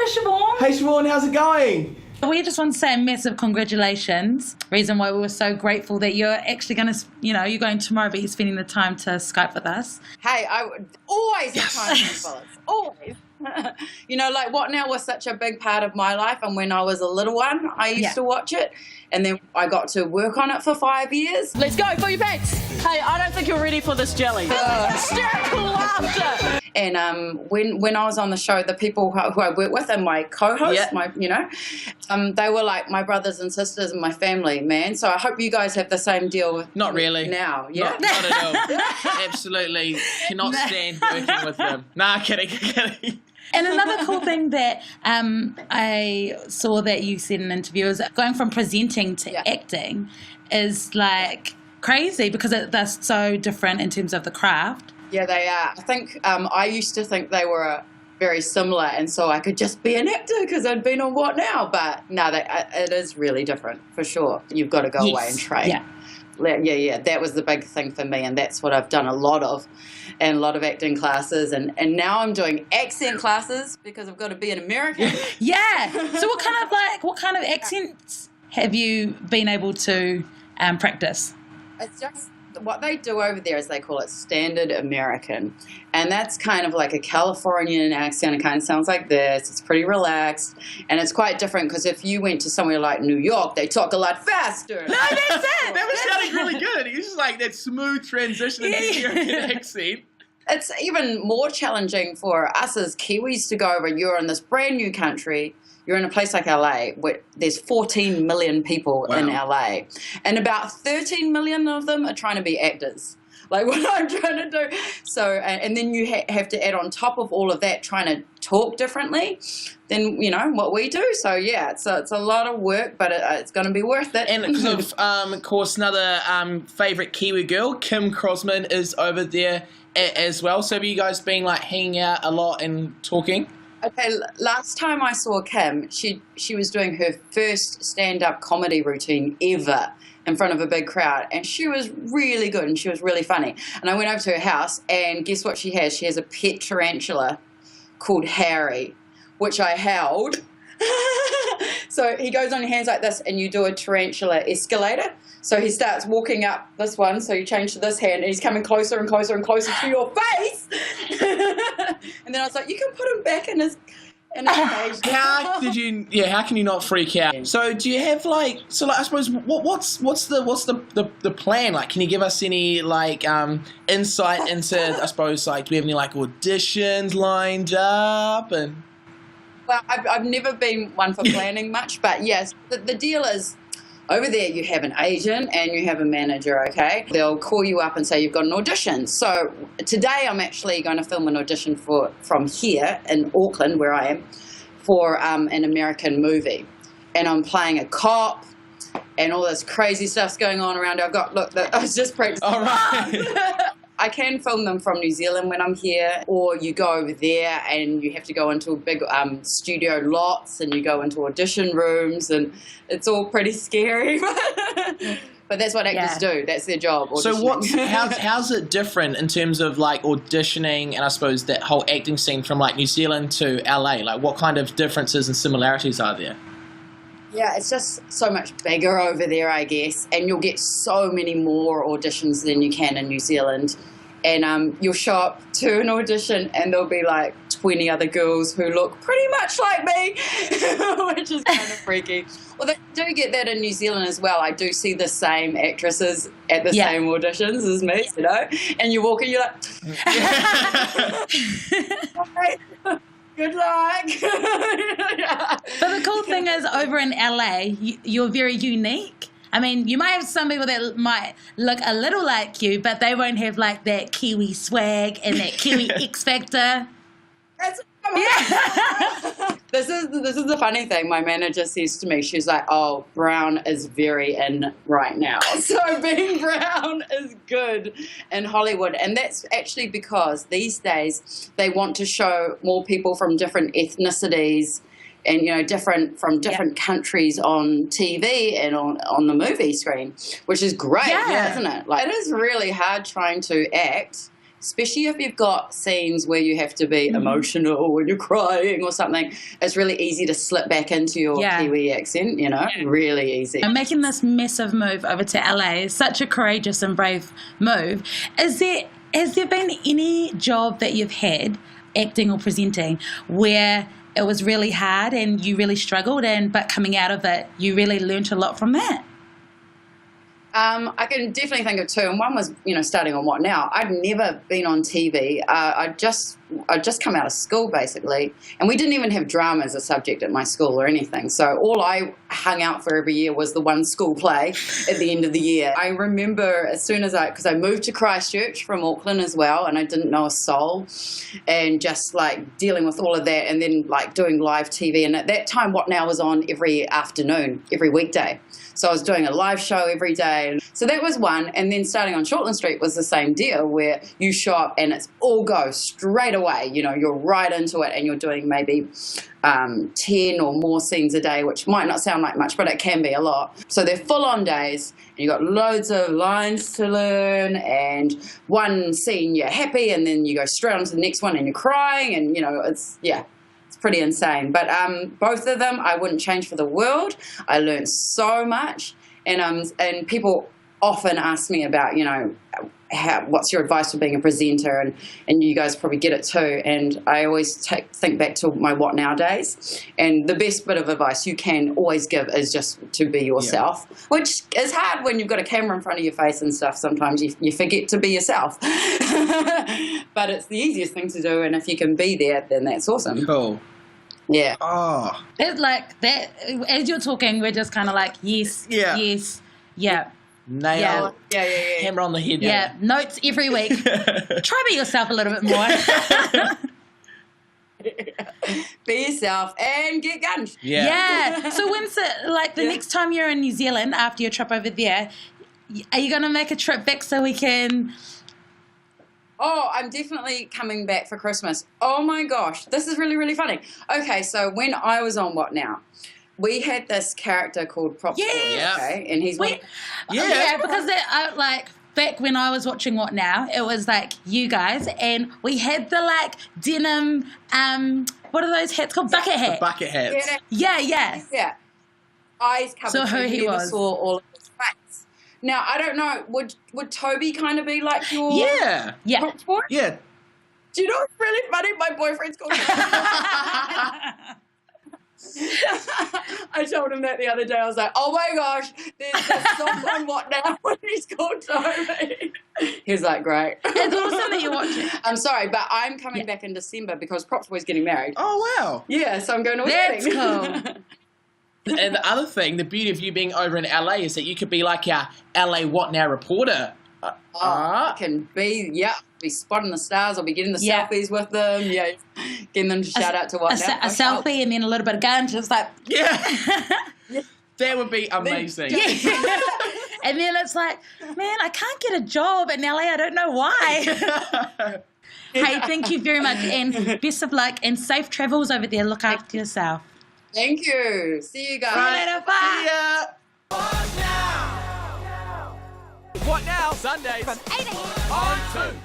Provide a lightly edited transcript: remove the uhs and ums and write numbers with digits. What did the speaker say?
Shavaughn. Hey Shavaughn, how's it going? We just want to say a massive congratulations. Reason why we were so grateful that you're actually going to, you're going tomorrow, but you're spending the time to Skype with us. Hey, I would always have time for fellas. Always. Like What Now was such a big part of my life, and when I was a little one, I used to watch it, and then I got to work on it for 5 years. Let's go, fill your pants. Hey, I don't think you're ready for this jelly. Hysterical laughter. And when I was on the show, the people who I work with and my co-hosts, they were like my brothers and sisters and my family, man. So I hope you guys have the same deal. Not really. Now, yeah. Not at all. Absolutely cannot stand working with them. Nah, kidding. And another cool thing that I saw that you said in an interview is going from presenting to acting is like crazy because they're so different in terms of the craft. Yeah, they are. I think I used to think they were very similar, and so I could just be an actor because I'd been on What Now. But no, it is really different for sure. You've got to go away and train. Yeah. That was the big thing for me, and that's what I've done a lot of, and a lot of acting classes, and now I'm doing accent classes because I've got to be an American. Yeah. So what kind of accents have you been able to practice? It's just what they do over there is they call it standard American, and that's kind of like a Californian accent. It kind of sounds like this. It's pretty relaxed, and it's quite different because if you went to somewhere like New York, they talk a lot faster. No, that's it. That was sounding really good. It was just like that smooth transition into American accent. It's even more challenging for us as Kiwis to go over. You're in this brand new country. You're in a place like LA where there's 14 million people in LA, and about 13 million of them are trying to be actors, like what I'm trying to do. So, and then you have to add on top of all of that trying to talk differently than, what we do. So, yeah, it's a lot of work, but it's going to be worth it. And of course, another favourite Kiwi girl, Kim Crosman, is over there as well. So have you guys been like hanging out a lot and talking? Okay, last time I saw Kim, she was doing her first stand-up comedy routine ever in front of a big crowd, and she was really good and she was really funny. And I went over to her house, and guess what she has? She has a pet tarantula called Harry, which I held. So he goes on your hands like this, and you do a tarantula escalator. So he starts walking up this one, so you change to this hand, and he's coming closer and closer and closer to your face. And then I was like, you can put him back in his cage. How can you not freak out? So do you have I suppose what's the plan? Like, can you give us any insight into, I suppose, do we have any auditions lined up? And well, I've never been one for planning much, but yes, the deal is, over there you have an agent and you have a manager, okay? They'll call you up and say you've got an audition. So today I'm actually going to film an audition from here in Auckland, where I am, for an American movie. And I'm playing a cop, and all this crazy stuff's going on around. I was just practicing. All right. I can film them from New Zealand when I'm here, or you go over there and you have to go into big studio lots, and you go into audition rooms, and it's all pretty scary. But that's what actors do. That's their job. Auditioning. So how's it different in terms of auditioning and I suppose that whole acting scene from New Zealand to LA? What kind of differences and similarities are there? Yeah, it's just so much bigger over there, I guess, and you'll get so many more auditions than you can in New Zealand. And you'll show up to an audition, and there'll be 20 other girls who look pretty much like me, which is kind of freaky. Well, they do get that in New Zealand as well. I do see the same actresses at the same auditions as me, and you walk in, you're like, good luck. But the cool thing is, over in LA, you're very unique. I mean, you might have some people that might look a little like you, but they won't have that Kiwi swag and that Kiwi X factor. This is the funny thing. My manager says to me, she's like, "Oh, brown is very in right now." So being brown is good in Hollywood, and that's actually because these days they want to show more people from different ethnicities and different countries on TV and on the movie screen, which is great, isn't it? It is really hard trying to act especially if you've got scenes where you have to be emotional when you're crying or something, it's really easy to slip back into your Kiwi accent, you know, really easy. And making this massive move over to LA is such a courageous and brave move. Has there been any job that you've had, acting or presenting, where it was really hard and you really struggled, but coming out of it, you really learnt a lot from that? I can definitely think of two, and one was, starting on What Now. I'd never been on TV. I'd just come out of school, basically, and we didn't even have drama as a subject at my school or anything. So all I hung out for every year was the one school play at the end of the year. I remember as soon as because I moved to Christchurch from Auckland as well, and I didn't know a soul, and just like dealing with all of that, and then like doing live TV. And at that time, What Now was on every afternoon, every weekday. So I was doing a live show every day. So that was one. And then starting on Shortland Street was the same deal, where you show up and it's all go straight away. You're right into it, and you're doing maybe 10 or more scenes a day, which might not sound like much, but it can be a lot. So they're full-on days, and you've got loads of lines to learn, and one scene you're happy, and then you go straight on to the next one and you're crying, and, it's pretty insane. But both of them I wouldn't change for the world. I learned so much, and people often ask me about what's your advice for being a presenter, and you guys probably get it too, and I always think back to my What Now days, and the best bit of advice you can always give is just to be yourself, which is hard when you've got a camera in front of your face and stuff. Sometimes you forget to be yourself. But it's the easiest thing to do, and if you can be there, then that's awesome. Cool. Yeah. Oh. It's like that, as you're talking, we're just kind of like, yes, yes, yeah. Nail. Yeah. Hammer on the head. Yeah, notes every week. Try be yourself a little bit more. Be yourself and get guns. Yeah. So when's the next time you're in New Zealand after your trip over there, are you going to make a trip back so we can... Oh, I'm definitely coming back for Christmas. Oh my gosh, this is really, really funny. Okay, so when I was on What Now, we had this character called Prop. Okay, and he's because back when I was watching What Now, it was like you guys, and we had the like denim, what are those hats called? Bucket hat. The bucket hats. Yeah. Eyes covered. So who he was? Saw all of his face. Now I don't know. Would Toby kind of be like your prop boy? Yeah. Do you know what's really funny? My boyfriend's called. I told him that the other day. I was like, oh my gosh, there's someone What Now when he's called Toby. He's like, great. It's awesome that you're watching. I'm sorry, but I'm coming back in December because Props Boy's getting married. Oh, wow. Yeah, so I'm going to a That's wedding. cool. And the other thing, the beauty of you being over in LA is that you could be like our LA What Now reporter. I can be spotting the stars. I'll be getting the selfies with them. Yeah, getting them to shout out to What Now. A selfie and then a little bit of gun, just like... Yeah. That would be amazing. And then it's like, man, I can't get a job in LA. I don't know why. Hey, thank you very much, and best of luck and safe travels over there. Look after yourself. Thank you. See you guys. See you later. Bye. What Now? What Now? Sundays from 8 a.m. on 2.